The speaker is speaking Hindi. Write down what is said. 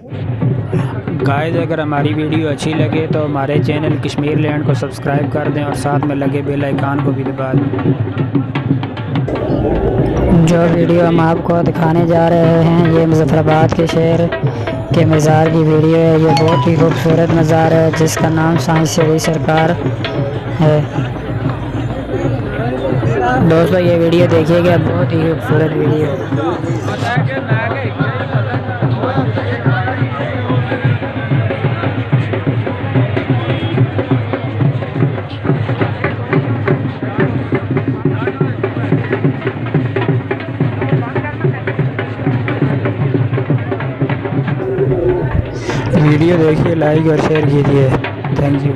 गाइस, अगर हमारी वीडियो अच्छी लगे तो हमारे चैनल कश्मीर लैंड को सब्सक्राइब कर दें और साथ में लगे बेल आइकन को भी दबा दें। जो वीडियो हम आपको दिखाने जा रहे हैं ये मुजफ्फराबाद के शहर के मज़ार की वीडियो है। ये बहुत ही खूबसूरत मज़ार है जिसका नाम साइंस अली सरकार है। दोस्तों, ये वीडियो देखिएगा, बहुत ही खूबसूरत वीडियो है। वीडियो देखिए, लाइक और शेयर कीजिए। Thank you.